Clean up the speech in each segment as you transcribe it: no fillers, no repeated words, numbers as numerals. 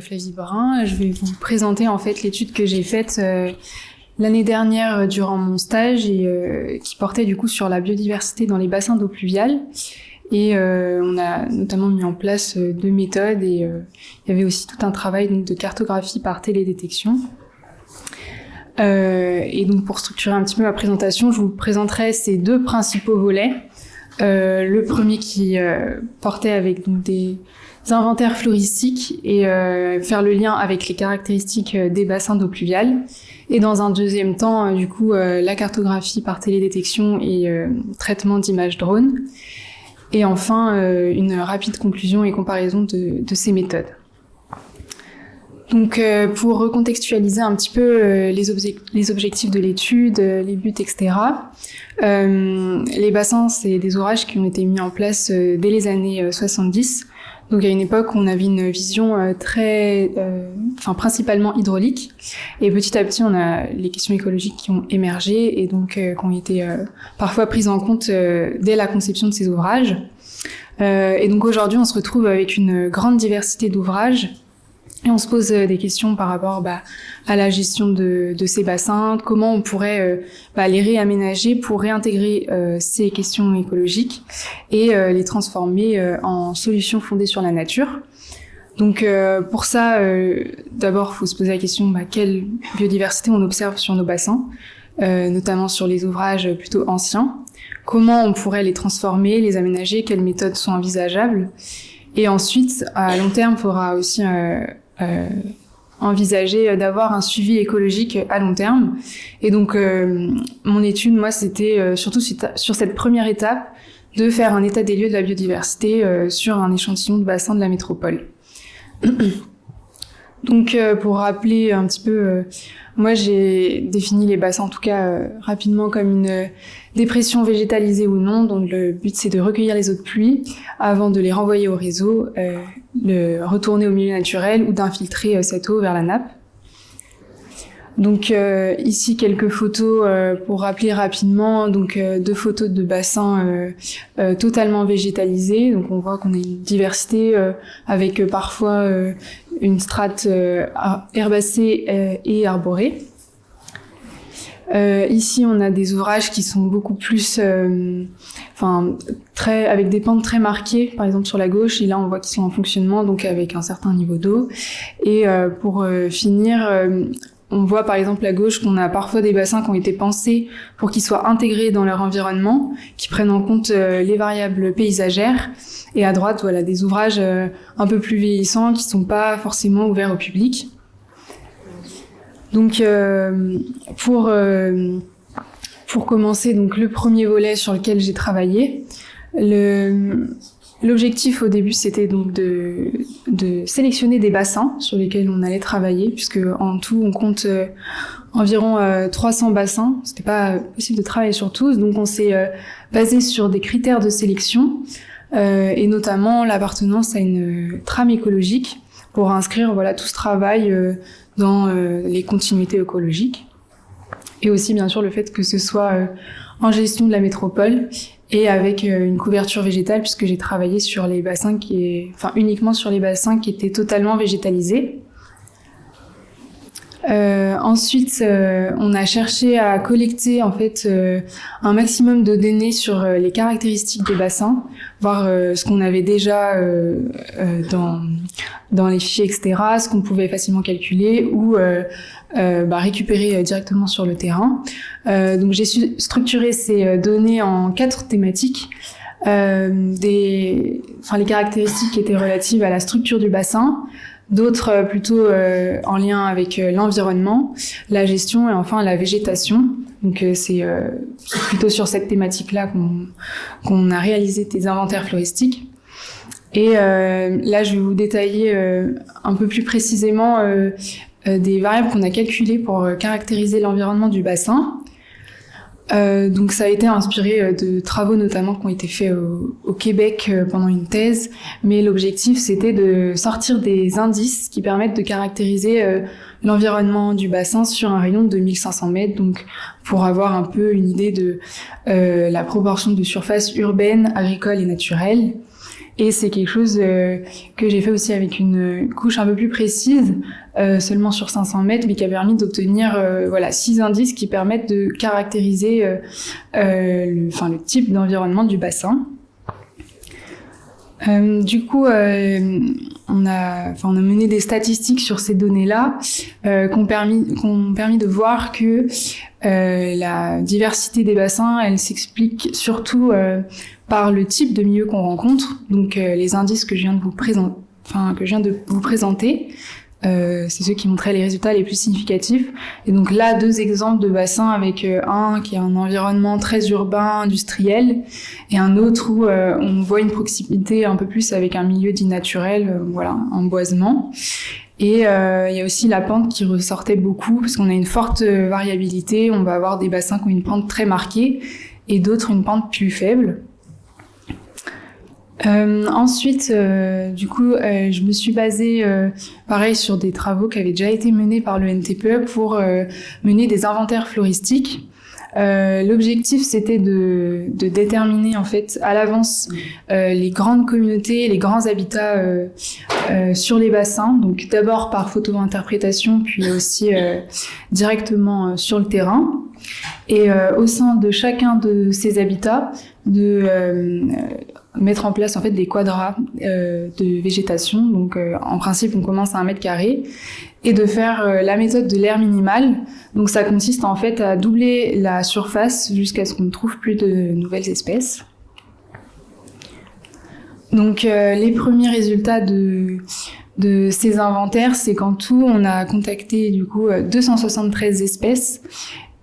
Flavie Brun. Je vais vous présenter en fait l'étude que j'ai faite l'année dernière durant mon stage et qui portait du coup sur la biodiversité dans les bassins d'eau pluviale. Et on a notamment mis en place 2 méthodes et il y avait aussi tout un travail donc, de cartographie par télédétection. Et donc pour structurer un petit peu ma présentation, je vous présenterai ces 2 principaux volets. Le premier qui portait avec donc, des inventaires floristiques et faire le lien avec les caractéristiques des bassins d'eau pluviale. Et dans un deuxième temps, du coup, la cartographie par télédétection et traitement d'images drone. Et enfin, une rapide conclusion et comparaison de ces méthodes. Donc, pour recontextualiser un petit peu les objectifs de l'étude, les buts, etc. Les bassins, c'est des ouvrages qui ont été mis en place dès les années 70. Donc, à une époque où on avait une vision principalement hydraulique. Et petit à petit, on a les questions écologiques qui ont émergé et donc qui ont été parfois prises en compte dès la conception de ces ouvrages. Et donc, aujourd'hui, on se retrouve avec une grande diversité d'ouvrages. Et on se pose des questions par rapport à la gestion de ces bassins, comment on pourrait les réaménager pour réintégrer ces questions écologiques et les transformer en solutions fondées sur la nature. Donc pour ça, d'abord, il faut se poser la question quelle biodiversité on observe sur nos bassins, notamment sur les ouvrages plutôt anciens. Comment on pourrait les transformer, les aménager, quelles méthodes sont envisageables. Et ensuite, à long terme, il faudra aussi envisager d'avoir un suivi écologique à long terme. Et donc, mon étude, moi, c'était surtout sur cette première étape de faire un état des lieux de la biodiversité sur un échantillon de bassin de la métropole. Donc, pour rappeler un petit peu, moi, j'ai défini les bassins, en tout cas, rapidement comme une dépression végétalisée ou non, dont le but, c'est de recueillir les eaux de pluie avant de les renvoyer au réseau, le retourner au milieu naturel ou d'infiltrer cette eau vers la nappe. Donc, ici, quelques photos pour rappeler rapidement. Donc, 2 photos de bassins totalement végétalisés. Donc, on voit qu'on a une diversité avec parfois une strate herbacée et arborée. Ici, on a des ouvrages qui sont beaucoup plus, avec des pentes très marquées, par exemple sur la gauche. Et là, on voit qu'ils sont en fonctionnement, donc avec un certain niveau d'eau. Et pour finir, on voit par exemple à gauche qu'on a parfois des bassins qui ont été pensés pour qu'ils soient intégrés dans leur environnement, qui prennent en compte les variables paysagères. Et à droite, voilà, des ouvrages un peu plus vieillissants qui sont pas forcément ouverts au public. Donc, pour commencer, donc le premier volet sur lequel j'ai travaillé, l'objectif au début, c'était donc de sélectionner des bassins sur lesquels on allait travailler, puisque en tout, on compte environ 300 bassins. C'était pas possible de travailler sur tous, donc on s'est basé sur des critères de sélection, et notamment l'appartenance à une trame écologique pour inscrire tout ce travail dans les continuités écologiques. Et aussi, bien sûr, le fait que ce soit en gestion de la métropole et avec une couverture végétale, puisque j'ai travaillé sur les bassins uniquement sur les bassins qui étaient totalement végétalisés. Ensuite, on a cherché à collecter en fait un maximum de données sur les caractéristiques des bassins, voir ce qu'on avait déjà dans les fichiers, etc., ce qu'on pouvait facilement calculer ou récupérer directement sur le terrain. Donc j'ai structuré ces données en 4 thématiques. Les caractéristiques qui étaient relatives à la structure du bassin, d'autres plutôt en lien avec l'environnement, la gestion et enfin la végétation. Donc c'est plutôt sur cette thématique-là qu'on a réalisé des inventaires floristiques. Et là, je vais vous détailler un peu plus précisément des variables qu'on a calculées pour caractériser l'environnement du bassin. Donc ça a été inspiré de travaux notamment qui ont été faits au Québec pendant une thèse, mais l'objectif c'était de sortir des indices qui permettent de caractériser l'environnement du bassin sur un rayon de 1500 mètres, donc pour avoir un peu une idée de la proportion de surface urbaine, agricole et naturelle. Et c'est quelque chose que j'ai fait aussi avec une couche un peu plus précise, seulement sur 500 mètres, mais qui a permis d'obtenir 6 indices qui permettent de caractériser le type d'environnement du bassin. Du coup, on a mené des statistiques sur ces données-là qui ont permis de voir que la diversité des bassins, elle s'explique surtout par le type de milieu qu'on rencontre. Donc, les indices que je viens de vous présenter. C'est ceux qui montraient les résultats les plus significatifs. Et donc là, 2 exemples de bassins avec un qui est un environnement très urbain, industriel, et un autre où on voit une proximité un peu plus avec un milieu dit naturel, un boisement. Et il y a aussi la pente qui ressortait beaucoup, parce qu'on a une forte variabilité. On va avoir des bassins qui ont une pente très marquée, et d'autres une pente plus faible. Ensuite, je me suis basée, pareil, sur des travaux qui avaient déjà été menés par le NTPE pour mener des inventaires floristiques. L'objectif, c'était de déterminer en fait à l'avance les grandes communautés, les grands habitats sur les bassins. Donc d'abord par photo-interprétation, puis aussi directement sur le terrain. Et au sein de chacun de ces habitats, mettre en place en fait des quadras de végétation. Donc en principe, on commence à 1 mètre carré et de faire la méthode de l'aire minimale. Donc ça consiste en fait à doubler la surface jusqu'à ce qu'on ne trouve plus de nouvelles espèces. Donc les premiers résultats de ces inventaires, c'est qu'en tout, on a contacté du coup 273 espèces.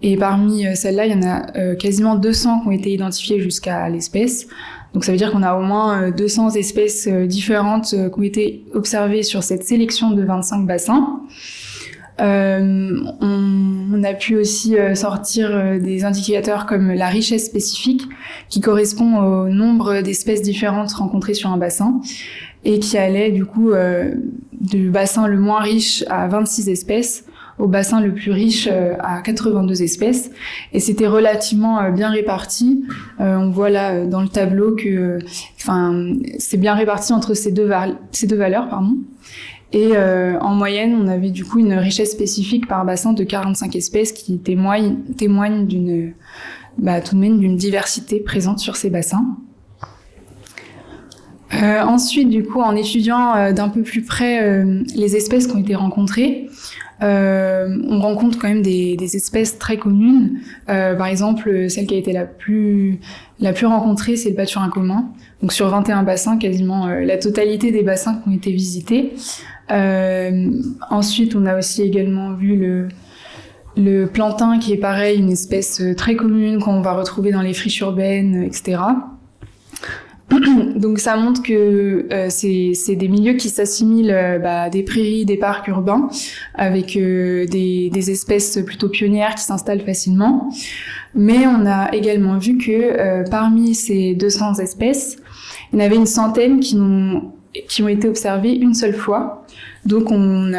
Et parmi celles-là, il y en a quasiment 200 qui ont été identifiées jusqu'à l'espèce. Donc ça veut dire qu'on a au moins 200 espèces différentes qui ont été observées sur cette sélection de 25 bassins. On a pu aussi sortir des indicateurs comme la richesse spécifique, qui correspond au nombre d'espèces différentes rencontrées sur un bassin, et qui allait du coup du bassin le moins riche à 26 espèces au bassin le plus riche à 82 espèces, et c'était relativement bien réparti. On voit là dans le tableau que c'est bien réparti entre ces deux valeurs, pardon. Et en moyenne, on avait du coup une richesse spécifique par bassin de 45 espèces qui témoignent d'une tout de même d'une diversité présente sur ces bassins. Ensuite, du coup, en étudiant d'un peu plus près les espèces qui ont été rencontrées, on rencontre quand même des espèces très communes. Par exemple, celle qui a été la plus rencontrée, c'est le pâturin commun. Donc sur 21 bassins, quasiment la totalité des bassins qui ont été visités. Ensuite, on a aussi également vu le plantain, qui est pareil, une espèce très commune qu'on va retrouver dans les friches urbaines, etc. Donc ça montre que c'est des milieux qui s'assimilent à des prairies, des parcs urbains, avec des espèces plutôt pionnières qui s'installent facilement. Mais on a également vu que parmi ces 200 espèces, il y en avait une centaine qui ont été observées une seule fois. Donc on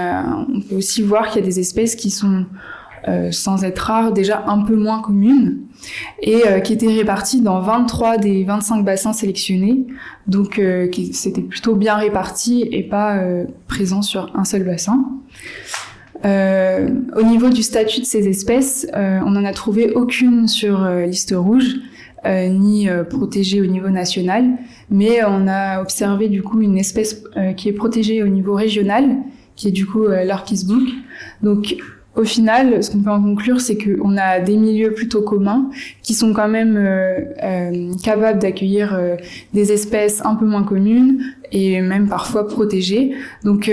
peut aussi voir qu'il y a des espèces qui sont, sans être rares, déjà un peu moins communes, et qui étaient réparties dans 23 des 25 bassins sélectionnés. Donc c'était plutôt bien réparti et pas présent sur un seul bassin. Au niveau du statut de ces espèces, on n'en a trouvé aucune sur liste rouge, ni protégée au niveau national, mais on a observé du coup une espèce qui est protégée au niveau régional, qui est du coup l'orchis-bouc. Donc au final, ce qu'on peut en conclure, c'est qu'on a des milieux plutôt communs qui sont quand même capables d'accueillir des espèces un peu moins communes et même parfois protégées. Donc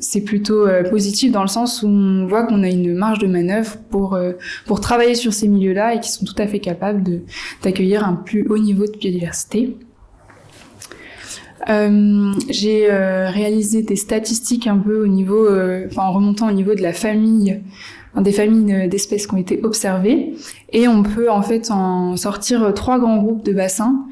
c'est plutôt positif dans le sens où on voit qu'on a une marge de manœuvre pour travailler sur ces milieux-là et qui sont tout à fait capables d'accueillir un plus haut niveau de biodiversité. J'ai réalisé des statistiques un peu au niveau, en remontant au niveau de la famille, des familles d'espèces qui ont été observées, et on peut en fait en sortir 3 grands groupes de bassins.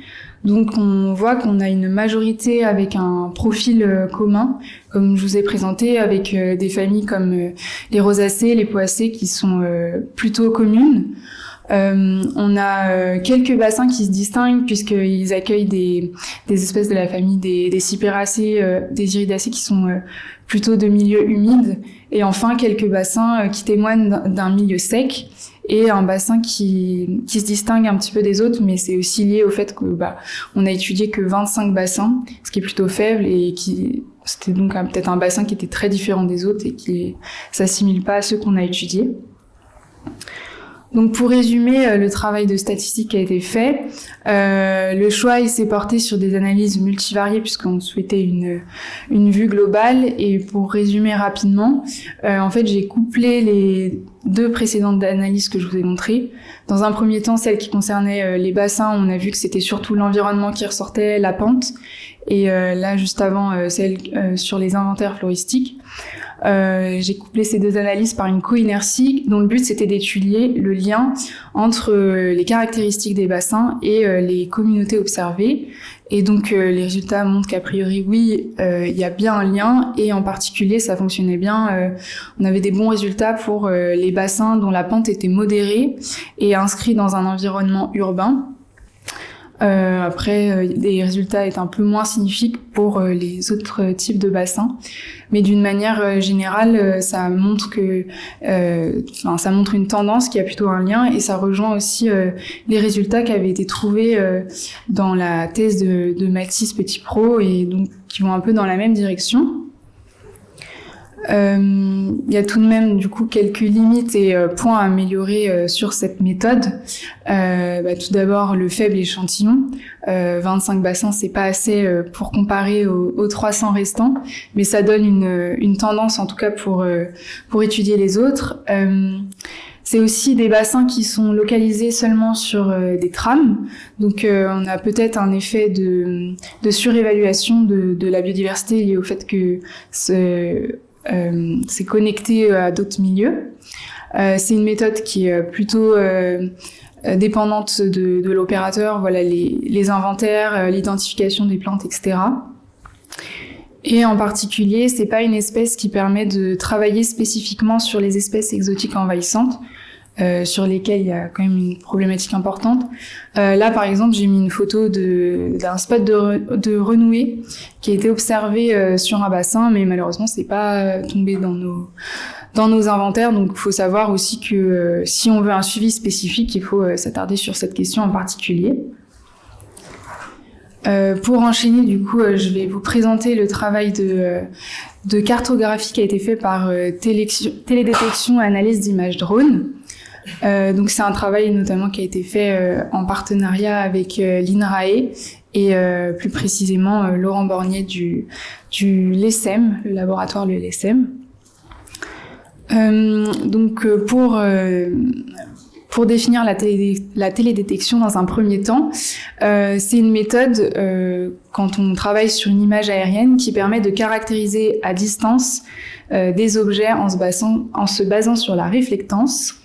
Donc on voit qu'on a une majorité avec un profil commun, comme je vous ai présenté, avec des familles comme les rosacées, les poacées qui sont plutôt communes. On a quelques bassins qui se distinguent puisqu'ils accueillent des espèces de la famille des cyperacées, des iridacées qui sont plutôt de milieux humides. Et enfin, quelques bassins qui témoignent d'un milieu sec et un bassin qui se distingue un petit peu des autres, mais c'est aussi lié au fait que on a étudié que 25 bassins, ce qui est plutôt faible et c'était donc peut-être un bassin qui était très différent des autres et qui s'assimile pas à ceux qu'on a étudiés. Donc pour résumer le travail de statistique qui a été fait, le choix il s'est porté sur des analyses multivariées puisqu'on souhaitait une vue globale. Et pour résumer rapidement, en fait j'ai couplé les deux précédentes analyses que je vous ai montrées. Dans un premier temps, celle qui concernait les bassins, on a vu que c'était surtout l'environnement qui ressortait, la pente. Et là juste avant, celle sur les inventaires floristiques. J'ai couplé ces deux analyses par une co-inertie dont le but c'était d'étudier le lien entre les caractéristiques des bassins et les communautés observées. Et donc les résultats montrent qu'a priori oui, il y a bien un lien et en particulier ça fonctionnait bien. On avait des bons résultats pour les bassins dont la pente était modérée et inscrits dans un environnement urbain. Après, les résultats étaient un peu moins signifiques pour les autres types de bassins, mais d'une manière générale, ça montre une tendance qui a plutôt un lien et ça rejoint aussi les résultats qui avaient été trouvés dans la thèse de Mathis Petit-Pro et donc qui vont un peu dans la même direction. Il y a tout de même du coup quelques limites et points à améliorer sur cette méthode. Tout d'abord le faible échantillon, 25 bassins c'est pas assez pour comparer aux 300 restants, mais ça donne une tendance en tout cas pour étudier les autres. C'est aussi des bassins qui sont localisés seulement sur des trams, donc on a peut-être un effet de surévaluation de la biodiversité lié au fait que c'est connecté à d'autres milieux. C'est une méthode qui est plutôt dépendante de l'opérateur, voilà les inventaires, l'identification des plantes, etc. Et en particulier, c'est pas une espèce qui permet de travailler spécifiquement sur les espèces exotiques envahissantes, sur lesquelles il y a quand même une problématique importante. Là, par exemple, j'ai mis une photo d'un spot de renouée qui a été observé sur un bassin, mais malheureusement, c'est pas tombé dans nos inventaires. Donc, il faut savoir aussi que si on veut un suivi spécifique, il faut s'attarder sur cette question en particulier. Pour enchaîner, du coup, je vais vous présenter le travail de cartographie qui a été fait par télédétection et analyse d'images drone. Donc c'est un travail notamment qui a été fait en partenariat avec l'INRAE et plus précisément Laurent Bornier du LESSEM, le laboratoire de l'ESSEM. Pour définir la télédétection dans un premier temps, c'est une méthode quand on travaille sur une image aérienne qui permet de caractériser à distance des objets en se basant sur la réflectance.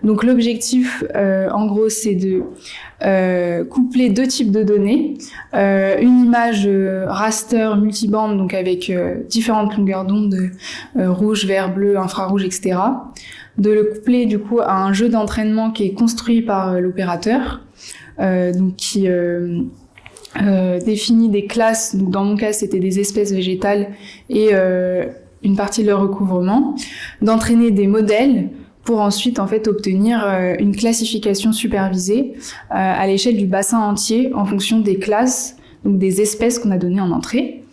Donc l'objectif, en gros, c'est de coupler deux types de données, une image raster multibande, donc avec différentes longueurs d'onde, rouge, vert, bleu, infrarouge, etc. De le coupler du coup à un jeu d'entraînement qui est construit par l'opérateur, donc qui définit des classes. Donc dans mon cas, c'était des espèces végétales et une partie de leur recouvrement, d'entraîner des modèles pour ensuite en fait obtenir une classification supervisée à l'échelle du bassin entier en fonction des classes, donc des espèces qu'on a données en entrée.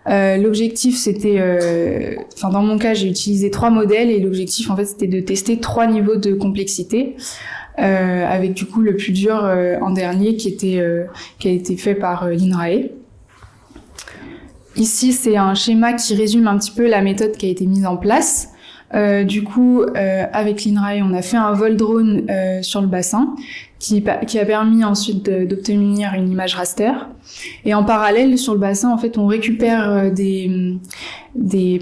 L'objectif c'était, dans mon cas j'ai utilisé 3 modèles et l'objectif en fait c'était de tester 3 niveaux de complexité avec du coup le plus dur en dernier qui a été fait par l'INRAE. Ici c'est un schéma qui résume un petit peu la méthode qui a été mise en place. Avec l'INRAE, on a fait un vol drone sur le bassin qui a permis ensuite d'obtenir une image raster. Et en parallèle, sur le bassin, en fait, on récupère des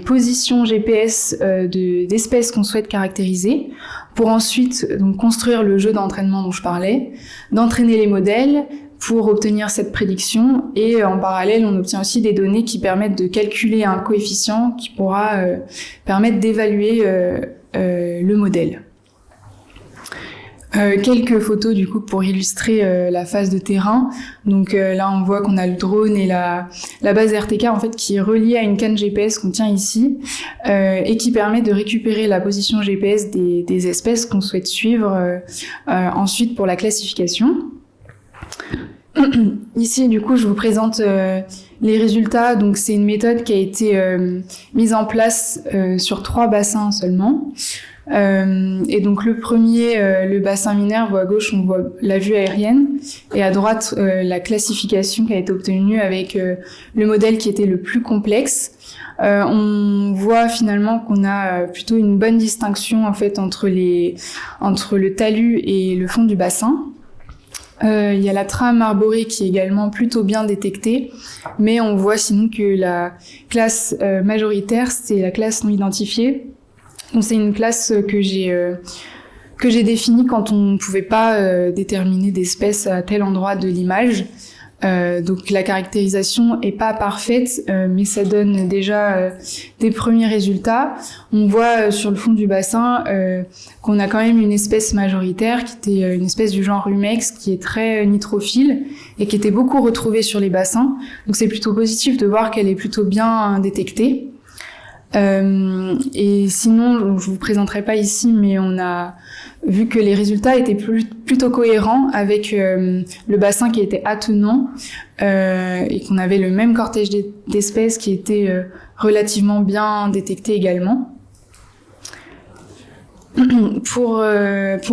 positions GPS d'espèces qu'on souhaite caractériser pour ensuite donc construire le jeu d'entraînement dont je parlais, d'entraîner les modèles pour obtenir cette prédiction. Et en parallèle, on obtient aussi des données qui permettent de calculer un coefficient qui pourra permettre d'évaluer le modèle. Quelques photos du coup pour illustrer la phase de terrain. Donc là on voit qu'on a le drone et la base RTK en fait qui est reliée à une canne GPS qu'on tient ici et qui permet de récupérer la position GPS des espèces qu'on souhaite suivre ensuite pour la classification. Ici du coup je vous présente les résultats. Donc c'est une méthode qui a été mise en place sur 3 bassins seulement. Et donc le premier, le bassin Minerve, à gauche on voit la vue aérienne et à droite la classification qui a été obtenue avec le modèle qui était le plus complexe. On voit finalement qu'on a plutôt une bonne distinction en fait entre le talus et le fond du bassin. Il y a la trame arborée qui est également plutôt bien détectée, mais on voit sinon que la classe majoritaire c'est la classe non identifiée. Donc c'est une classe que j'ai définie quand on ne pouvait pas déterminer d'espèces à tel endroit de l'image. Donc la caractérisation est pas parfaite, mais ça donne déjà des premiers résultats. On voit sur le fond du bassin qu'on a quand même une espèce majoritaire qui était une espèce du genre Rumex qui est très nitrophile et qui était beaucoup retrouvée sur les bassins. Donc c'est plutôt positif de voir qu'elle est plutôt bien détectée. Et sinon, je vous présenterai pas ici, mais on a vu que les résultats étaient plutôt cohérents avec le bassin qui était attenant et qu'on avait le même cortège d'espèces qui était relativement bien détecté également. Pour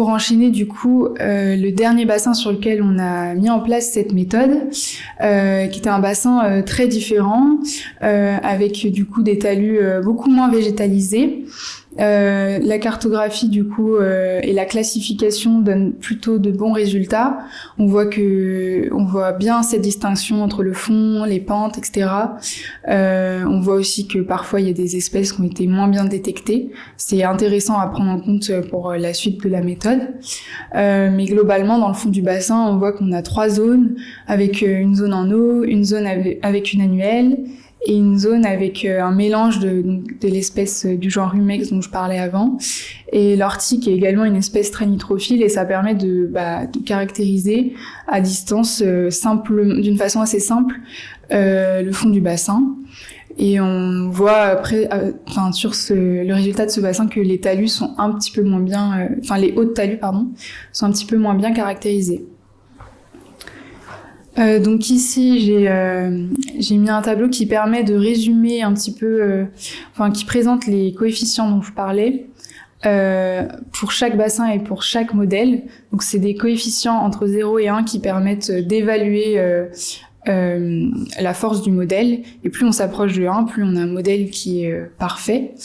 enchaîner du coup le dernier bassin sur lequel on a mis en place cette méthode qui était un bassin très différent avec du coup des talus beaucoup moins végétalisés. La cartographie du coup et la classification donnent plutôt de bons résultats. On voit bien cette distinction entre le fond, les pentes, etc. On voit aussi que parfois il y a des espèces qui ont été moins bien détectées. C'est intéressant à prendre en compte pour la suite de la méthode. Mais globalement, dans le fond du bassin, on voit qu'on a 3 zones avec une zone en eau, une zone avec une annuelle et une zone avec un mélange de l'espèce du genre Rumex dont je parlais avant. Et l'ortie qui est également une espèce très nitrophile et ça permet de caractériser à distance d'une façon assez simple le fond du bassin. Et on voit après, sur le résultat de ce bassin que les talus sont un petit peu moins bien, les hauts de talus, sont un petit peu moins bien caractérisés. Donc ici j'ai mis un tableau qui permet de résumer un petit peu, qui présente les coefficients dont je parlais pour chaque bassin et pour chaque modèle. Donc c'est des coefficients entre 0 et 1 qui permettent d'évaluer la force du modèle. Et plus on s'approche de 1, plus on a un modèle qui est parfait.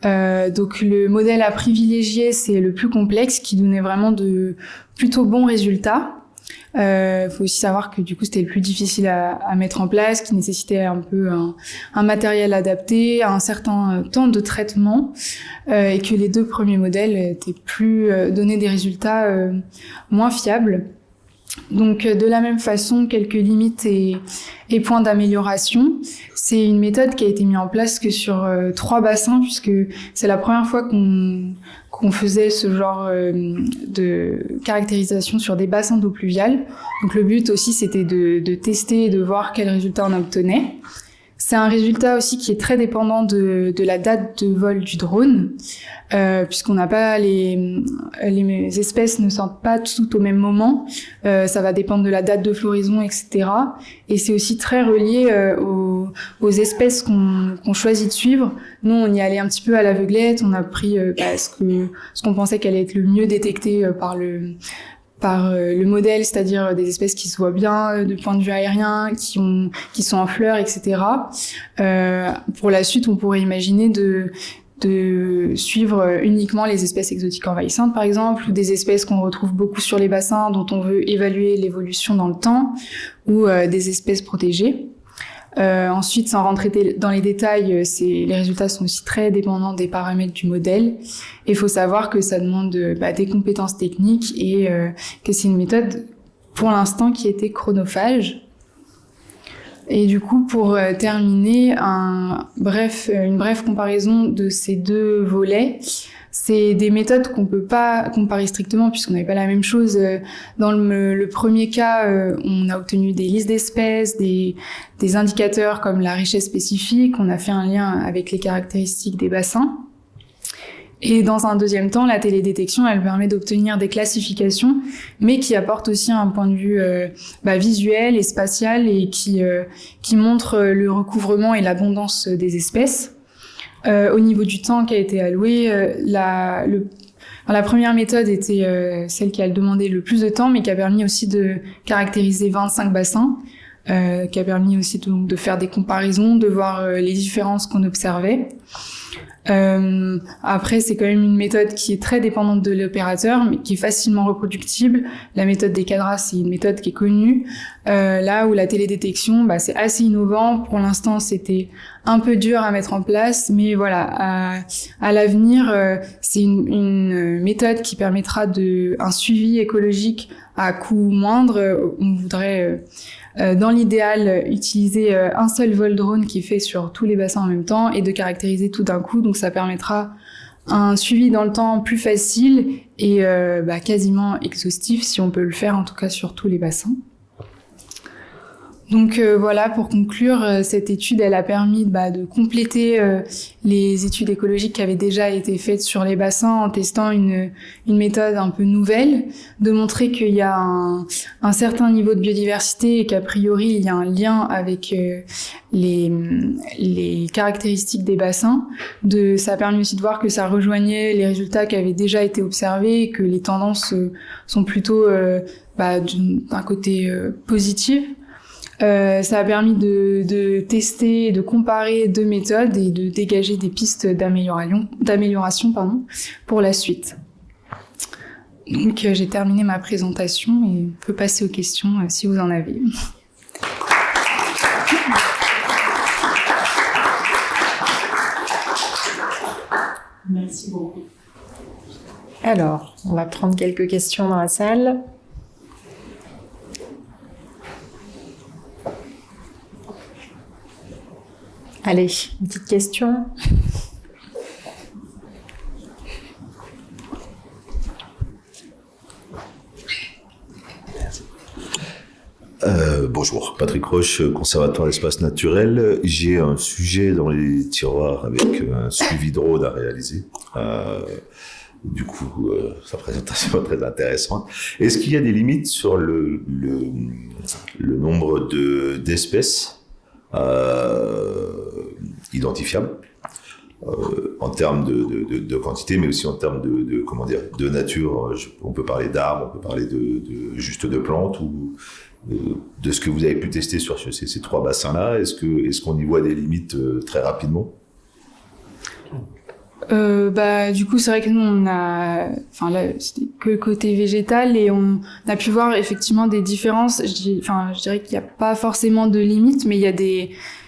Donc le modèle à privilégier, c'est le plus complexe qui donnait vraiment de plutôt bons résultats. Faut aussi savoir que du coup c'était le plus difficile à mettre en place, qui nécessitait un peu un matériel adapté, un certain temps de traitement, et que les 2 premiers modèles étaient donnaient des résultats moins fiables. Donc de la même façon, quelques limites et points d'amélioration. C'est une méthode qui a été mise en place que sur 3 bassins, puisque c'est la première fois qu'on faisait ce genre de caractérisation sur des bassins d'eau pluviale. Donc le but aussi c'était de tester et de voir quels résultats on obtenait. C'est un résultat aussi qui est très dépendant de la date de vol du drone, puisqu'on n'a pas les espèces ne sortent pas toutes au même moment. Ça va dépendre de la date de floraison, etc. Et c'est aussi très relié aux espèces qu'on choisit de suivre. Nous, on y allait un petit peu à l'aveuglette. On a pris ce qu'on pensait qu'allait être le mieux détecté par le modèle, c'est-à-dire des espèces qui se voient bien de point de vue aérien, qui sont en fleurs, etc. Pour la suite, on pourrait imaginer de suivre uniquement les espèces exotiques envahissantes, par exemple, ou des espèces qu'on retrouve beaucoup sur les bassins, dont on veut évaluer l'évolution dans le temps, ou des espèces protégées. Ensuite, sans rentrer dans les détails, les résultats sont aussi très dépendants des paramètres du modèle. Il faut savoir que ça demande des compétences techniques et que c'est une méthode, pour l'instant, qui était chronophage. Et du coup, pour terminer, une brève comparaison de ces 2 volets. C'est des méthodes qu'on peut pas comparer strictement puisqu'on n'avait pas la même chose. Dans le premier cas, on a obtenu des listes d'espèces, des indicateurs comme la richesse spécifique. On a fait un lien avec les caractéristiques des bassins. Et dans un deuxième temps, la télédétection, elle permet d'obtenir des classifications, mais qui apporte aussi un point de vue visuel et spatial et qui montre le recouvrement et l'abondance des espèces. Au niveau du temps qui a été alloué, la première méthode était celle qui a demandé le plus de temps, mais qui a permis aussi de caractériser 25 bassins, qui a permis aussi de faire des comparaisons, de voir les différences qu'on observait. Après, c'est quand même une méthode qui est très dépendante de l'opérateur, mais qui est facilement reproductible. La méthode des cadras, c'est une méthode qui est connue. Là où la télédétection, c'est assez innovant. Pour l'instant, c'était un peu dur à mettre en place, mais voilà, à l'avenir, c'est une méthode qui permettra un suivi écologique à coût moindre. On voudrait dans l'idéal, utiliser un seul vol drone qui est fait sur tous les bassins en même temps et de caractériser tout d'un coup. Donc ça permettra un suivi dans le temps plus facile et quasiment exhaustif si on peut le faire, en tout cas sur tous les bassins. Donc voilà, pour conclure, cette étude, elle a permis de compléter les études écologiques qui avaient déjà été faites sur les bassins en testant une méthode un peu nouvelle, de montrer qu'il y a un certain niveau de biodiversité et qu'a priori, il y a un lien avec les caractéristiques des bassins. Ça a permis aussi de voir que ça rejoignait les résultats qui avaient déjà été observés et que les tendances sont plutôt d'un côté positif. Ça a permis de tester, de comparer deux méthodes et de dégager des pistes d'amélioration pour la suite. Donc j'ai terminé ma présentation et on peut passer aux questions si vous en avez. Merci beaucoup. Alors, on va prendre quelques questions dans la salle. Allez, une petite question. Bonjour, Patrick Roche, conservatoire d'espace naturel. J'ai un sujet dans les tiroirs avec un suivi drone à réaliser. Du coup, sa présentation est très intéressante. Est-ce qu'il y a des limites sur le nombre d'espèces identifiables en termes de quantité, mais aussi en termes de nature? On peut parler d'arbres, on peut parler juste de plantes ou de ce que vous avez pu tester sur ces trois bassins-là. Est-ce qu'on y voit des limites très rapidement? Du coup, c'est vrai que nous, là, c'était que le côté végétal et on a pu voir effectivement des différences. Je dirais qu'il n'y a pas forcément de limites, mais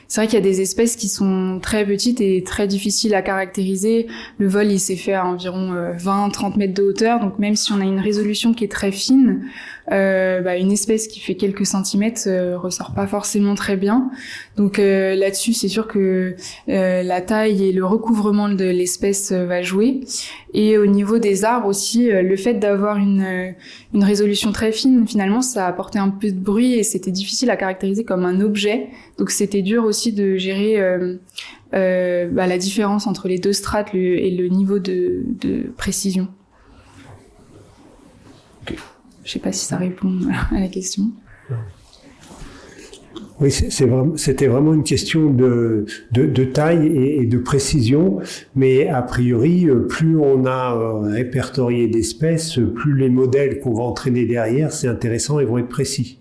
c'est vrai qu'il y a des espèces qui sont très petites et très difficiles à caractériser. Le vol, il s'est fait à environ 20-30 mètres de hauteur. Donc même si on a une résolution qui est très fine, une espèce qui fait quelques centimètres ressort pas forcément très bien. Donc là-dessus, c'est sûr que la taille et le recouvrement de l'espèce va jouer. Et au niveau des arbres aussi, le fait d'avoir une résolution très fine, finalement, ça a apporté un peu de bruit et c'était difficile à caractériser comme un objet. Donc c'était dur aussi de gérer la différence entre les deux strates et le niveau de précision. Okay. Je sais pas si ça répond à la question. Oui, c'était vraiment une question de taille et de précision, mais a priori, plus on a répertorié d'espèces, plus les modèles qu'on va entraîner derrière, c'est intéressant et vont être précis.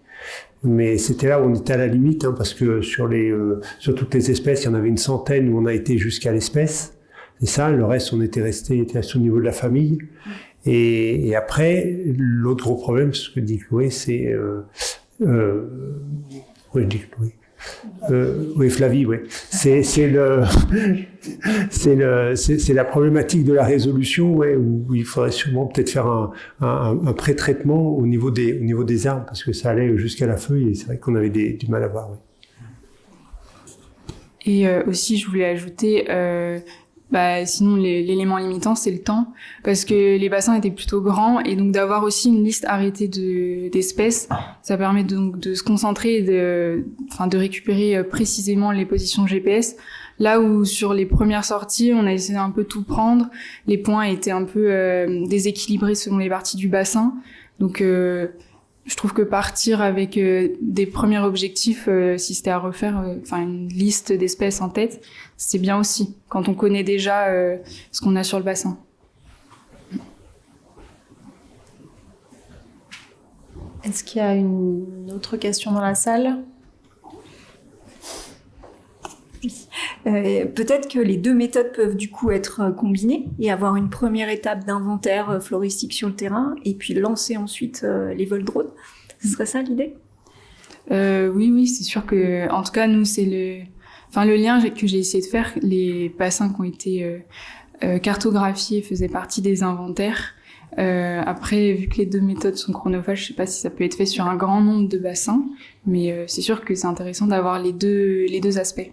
Mais c'était là où on était à la limite, parce que sur toutes les espèces, il y en avait une centaine où on a été jusqu'à l'espèce. C'est ça, le reste, on était resté au niveau de la famille. Et après, l'autre gros problème, ce que dit Chloé, c'est... oui, je dis Chloé. Oui, Flavie, oui. C'est la problématique de la résolution, ouais, où il faudrait sûrement peut-être faire un pré-traitement au niveau des arbres, parce que ça allait jusqu'à la feuille, et c'est vrai qu'on avait du mal à voir, oui. Et aussi, je voulais ajouter... Sinon, l'élément limitant, c'est le temps, parce que les bassins étaient plutôt grands, et donc d'avoir aussi une liste arrêtée d'espèces, ça permet donc de se concentrer et de récupérer précisément les positions GPS. Là où sur les premières sorties, on a essayé un peu tout prendre, les points étaient un peu déséquilibrés selon les parties du bassin. Donc, je trouve que partir avec des premiers objectifs, si c'était à refaire, une liste d'espèces en tête, c'est bien aussi, quand on connaît déjà ce qu'on a sur le bassin. Est-ce qu'il y a une autre question dans la salle ? Peut-être que les deux méthodes peuvent du coup être combinées et avoir une première étape d'inventaire floristique sur le terrain et puis lancer ensuite les vols drones. Ce serait ça l'idée ? Oui, c'est sûr que, en tout cas, nous, c'est le lien que j'ai essayé de faire. Les bassins qui ont été cartographiés faisaient partie des inventaires. Après, vu que les deux méthodes sont chronophages, je sais pas si ça peut être fait sur un grand nombre de bassins, mais c'est sûr que c'est intéressant d'avoir les deux aspects.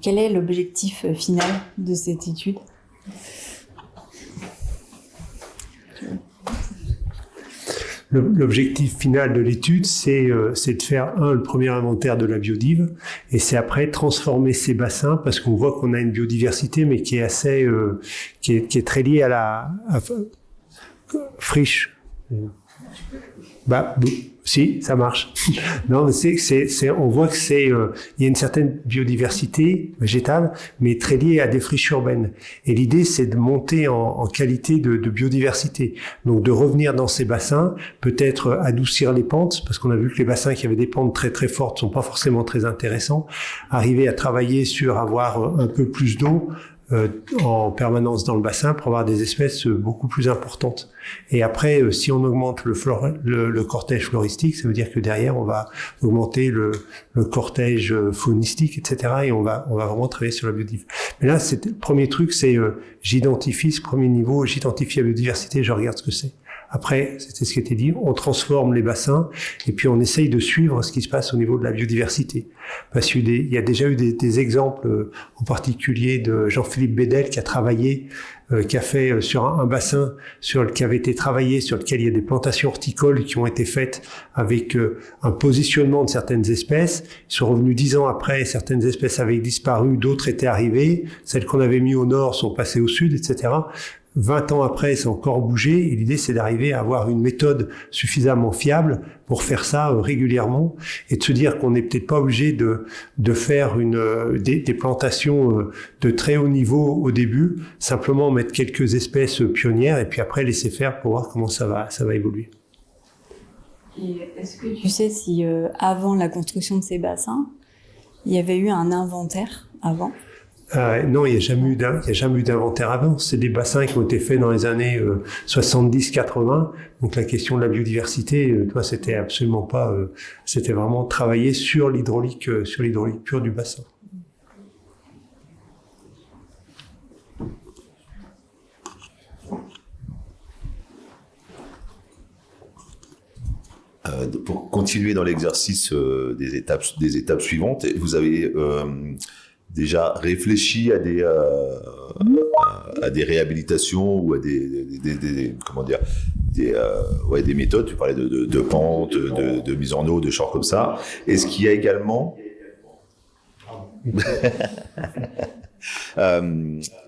Quel est l'objectif final de cette étude ? L'objectif final de l'étude, c'est de faire le premier inventaire de la biodive, et c'est après transformer ces bassins, parce qu'on voit qu'on a une biodiversité, mais qui est assez, qui est très liée à friche. Si, ça marche. Non, mais on voit que il y a une certaine biodiversité végétale, mais très liée à des friches urbaines. Et l'idée, c'est de monter en qualité de biodiversité. Donc, de revenir dans ces bassins, peut-être adoucir les pentes, parce qu'on a vu que les bassins qui avaient des pentes très très fortes sont pas forcément très intéressants. Arriver à travailler sur avoir un peu plus d'eau en permanence dans le bassin pour avoir des espèces beaucoup plus importantes. Et après, si on augmente le cortège floristique, ça veut dire que derrière, on va augmenter le cortège faunistique, etc. Et on va vraiment travailler sur la biodiversité. Mais là, le premier truc, c'est j'identifie ce premier niveau, j'identifie la biodiversité, je regarde ce que c'est. Après, c'était ce qui était dit, on transforme les bassins et puis on essaye de suivre ce qui se passe au niveau de la biodiversité. Parce qu'il y a déjà eu des exemples, en particulier de Jean-Philippe Bédel qui a travaillé, qui a fait sur un bassin qui avait été travaillé, sur lequel il y a des plantations horticoles qui ont été faites avec un positionnement de certaines espèces. Ils sont revenus 10 ans après, certaines espèces avaient disparu, d'autres étaient arrivées, celles qu'on avait mis au nord sont passées au sud, etc. 20 ans après, ça a encore bougé, et l'idée, c'est d'arriver à avoir une méthode suffisamment fiable pour faire ça régulièrement, et de se dire qu'on n'est peut-être pas obligé de faire des plantations de très haut niveau au début, simplement mettre quelques espèces pionnières, et puis après laisser faire pour voir comment ça va évoluer. Et est-ce que tu sais si avant la construction de ces bassins, il y avait eu un inventaire avant ? Non, il n'y a jamais eu d'inventaire avant. C'est des bassins qui ont été faits dans les années 70-80. Donc la question de la biodiversité, c'était absolument pas. C'était vraiment travailler sur l'hydraulique pure du bassin. Pour continuer dans l'exercice des étapes suivantes, vous avez déjà réfléchi à des réhabilitations ou à des méthodes. Tu parlais de pente, de mise en eau, de champs comme ça. Est-ce qu'il y a également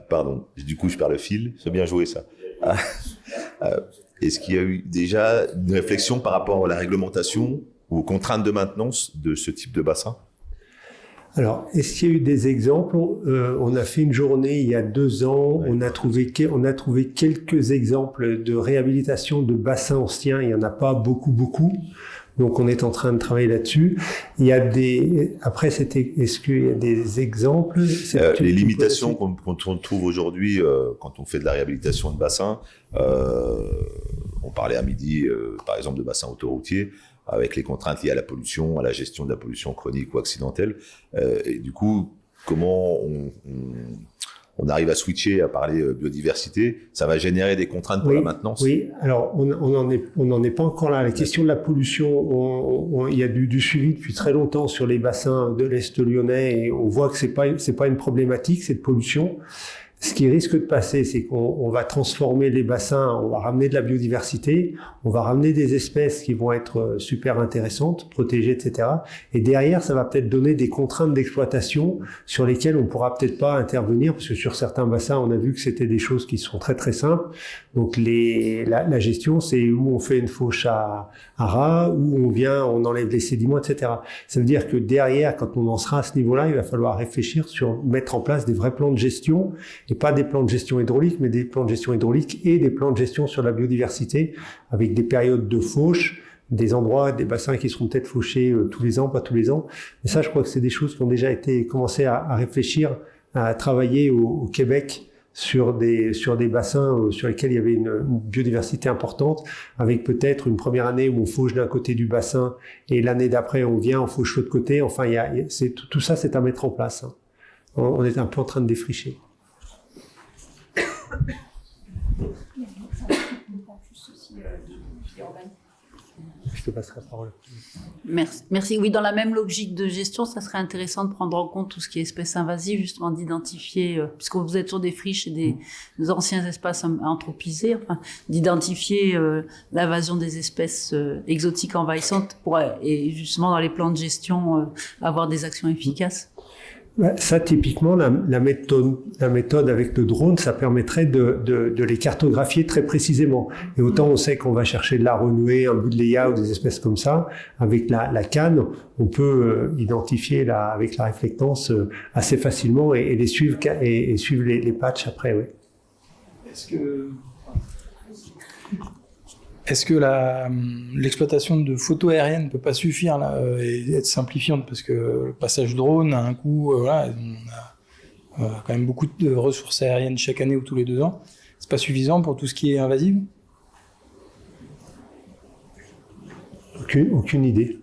pardon, du coup je perds le fil. C'est bien joué ça. Est-ce qu'il y a eu déjà une réflexion par rapport à la réglementation ou aux contraintes de maintenance de ce type de bassin ? Alors, est-ce qu'il y a eu des exemples ? On a fait une journée il y a 2 ans. Ouais. On a trouvé quelques exemples de réhabilitation de bassins anciens. Il y en a pas beaucoup. Donc, on est en train de travailler là-dessus. Il y a est-ce qu'il y a des exemples ? Les limitations qu'on trouve aujourd'hui quand on fait de la réhabilitation de bassins. On parlait à midi, par exemple, de bassins autoroutiers, avec les contraintes liées à la pollution, à la gestion de la pollution chronique ou accidentelle. Et du coup, comment on arrive à switcher, à parler biodiversité, ça va générer des contraintes pour la maintenance. Oui, alors on n'en est pas encore là. La question de la pollution, il y a du suivi depuis très longtemps sur les bassins de l'Est lyonnais et on voit que c'est pas une problématique, cette pollution. Ce qui risque de passer, c'est qu'on va transformer les bassins, on va ramener de la biodiversité, on va ramener des espèces qui vont être super intéressantes, protégées, etc. Et derrière, ça va peut-être donner des contraintes d'exploitation sur lesquelles on pourra peut-être pas intervenir, parce que sur certains bassins, on a vu que c'était des choses qui sont très très simples. Donc la gestion, c'est où on fait une fauche à ras, où on enlève les sédiments, etc. Ça veut dire que derrière, quand on en sera à ce niveau-là, il va falloir réfléchir sur mettre en place des vrais plans de gestion, et pas des plans de gestion hydraulique, mais des plans de gestion hydraulique et des plans de gestion sur la biodiversité, avec des périodes de fauche, des endroits, des bassins qui seront peut-être fauchés tous les ans, pas tous les ans. Mais ça, je crois que c'est des choses qui ont déjà été commencé à réfléchir, à travailler au Québec sur des bassins sur lesquels il y avait une biodiversité importante, avec peut-être une première année où on fauche d'un côté du bassin et l'année d'après on fauche de l'autre côté. Enfin, tout ça, c'est à mettre en place. Hein. On est un peu en train de défricher. Je te passerai la parole. Merci. Oui, dans la même logique de gestion, ça serait intéressant de prendre en compte tout ce qui est espèces invasives, justement d'identifier, puisque vous êtes sur des friches et des anciens espaces anthropisés, enfin, d'identifier l'invasion des espèces exotiques envahissantes et justement dans les plans de gestion avoir des actions efficaces. Ça, typiquement, la méthode avec le drone, ça permettrait de les cartographier très précisément. Et autant on sait qu'on va chercher de la renouée, un buddleia ou des espèces comme ça, avec la canne, on peut identifier avec la réflectance assez facilement et les suivre et suivre les patchs après, oui. Est-ce que l'exploitation de photos aériennes ne peut pas suffire là, et être simplifiante, parce que le passage drone a un coût, on a quand même beaucoup de ressources aériennes chaque année ou tous les 2 ans. C'est pas suffisant pour tout ce qui est invasif? Aucune idée.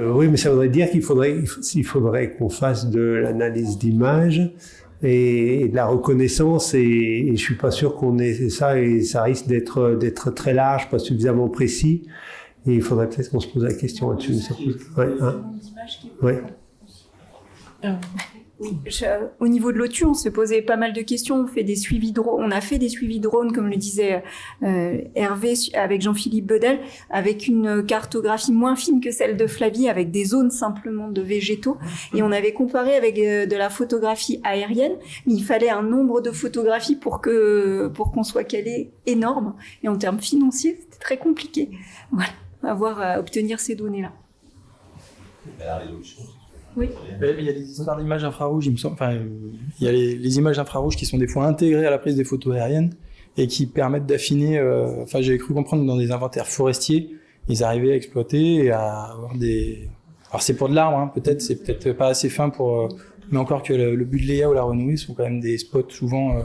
Oui, mais ça voudrait dire qu'il faudrait qu'on fasse de l'analyse d'image et de la reconnaissance, et je suis pas sûr qu'on ait ça, et ça risque d'être très large, pas suffisamment précis, et il faudrait peut-être qu'on se pose la question là-dessus. Oui, au niveau de l'OTU, on se posait pas mal de questions. On a fait des suivis drones, comme le disait Hervé avec Jean-Philippe Bedel, avec une cartographie moins fine que celle de Flavie, avec des zones simplement de végétaux. Et on avait comparé avec de la photographie aérienne, mais il fallait un nombre de photographies pour qu'on soit calé énorme. Et en termes financiers, c'était très compliqué. Voilà, à obtenir ces données-là. Oui. Il y a des histoires d'images infrarouges, il me semble. Enfin, il y a les images infrarouges qui sont des fois intégrées à la prise des photos aériennes et qui permettent d'affiner. Enfin, j'avais cru comprendre que dans des inventaires forestiers, ils arrivaient à exploiter et à avoir des. Alors c'est pour de l'arbre, hein, peut-être, c'est peut-être pas assez fin pour. Mais encore que le buddleia ou la renouée sont quand même des spots souvent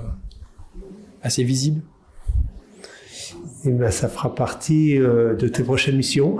assez visibles. Et ben, ça fera partie de tes prochaines missions.